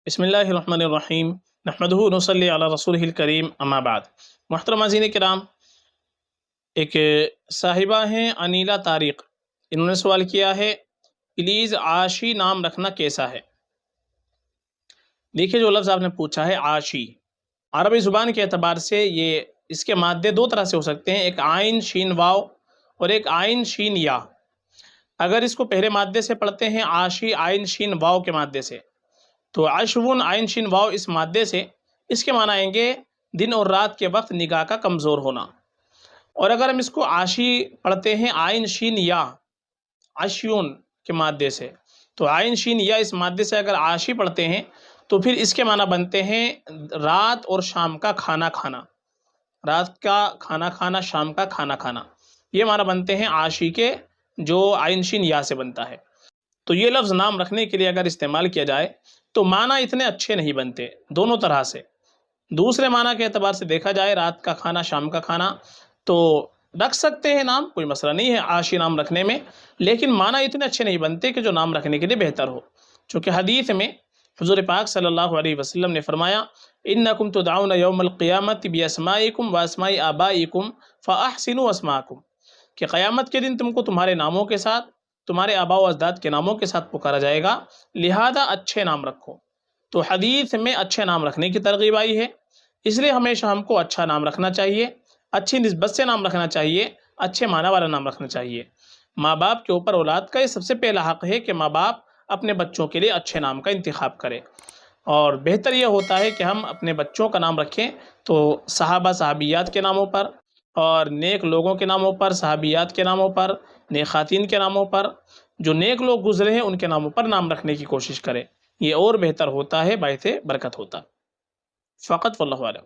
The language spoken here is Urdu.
بسم اللہ الرحمن الرحیم نحمدہ ونصلی علی رسولہ الکریم اما بعد۔ محترم عزیزین کرام، ایک صاحبہ ہیں انیلا طارق، انہوں نے سوال کیا ہے پلیز عاشی نام رکھنا کیسا ہے؟ دیکھیے، جو لفظ آپ نے پوچھا ہے عاشی، عربی زبان کے اعتبار سے اس کے مادے دو طرح سے ہو سکتے ہیں، ایک عین شین واو اور ایک عین شین یا۔ اگر اس کو پہلے مادے سے پڑھتے ہیں عاشی عین شین واو کے مادے سے، تو عشون عین شین واو اس مادے سے اس کے معنی آئیں گے دن اور رات کے وقت نگاہ کا کمزور ہونا۔ اور اگر ہم اس کو عاشی پڑھتے ہیں عین شین یا عشیون کے مادے سے، تو عین شین یا اس مادے سے اگر عاشی پڑھتے ہیں تو پھر اس کے معنی بنتے ہیں رات اور شام کا کھانا کھانا، رات کا کھانا کھانا، شام کا کھانا کھانا، یہ معنی بنتے ہیں عاشی کے، جو عین شین یا سے بنتا ہے۔ تو یہ لفظ نام رکھنے کے لیے اگر استعمال کیا جائے تو معنی اتنے اچھے نہیں بنتے دونوں طرح سے۔ دوسرے معنی کے اعتبار سے دیکھا جائے، رات کا کھانا، شام کا کھانا، تو رکھ سکتے ہیں نام، کوئی مسئلہ نہیں ہے عاشی نام رکھنے میں، لیکن معنی اتنے اچھے نہیں بنتے کہ جو نام رکھنے کے لیے بہتر ہو۔ چونکہ حدیث میں حضور پاک صلی اللہ علیہ وسلم نے فرمایا انکم تدعون یوم القیامت باسمائکم واسماء آبائکم فاحسنوا اسماءکم، کہ قیامت کے دن تم کو تمہارے ناموں کے ساتھ، تمہارے آباء و اجداد کے ناموں کے ساتھ پکارا جائے گا، لہذا اچھے نام رکھو۔ تو حدیث میں اچھے نام رکھنے کی ترغیب آئی ہے، اس لیے ہمیشہ ہم کو اچھا نام رکھنا چاہیے، اچھی نسبت سے نام رکھنا چاہیے، اچھے معنی والا نام رکھنا چاہیے۔ ماں باپ کے اوپر اولاد کا یہ سب سے پہلا حق ہے کہ ماں باپ اپنے بچوں کے لیے اچھے نام کا انتخاب کرے، اور بہتر یہ ہوتا ہے کہ ہم اپنے بچوں کا نام رکھیں تو صحابہ صحابیات کے ناموں پر، اور نیک لوگوں کے ناموں پر، صحابیات کے ناموں پر، نیک خواتین کے ناموں پر، جو نیک لوگ گزرے ہیں ان کے ناموں پر نام رکھنے کی کوشش کرے، یہ اور بہتر ہوتا ہے، باعث برکت ہوتا۔ فقط واللہ اعلم۔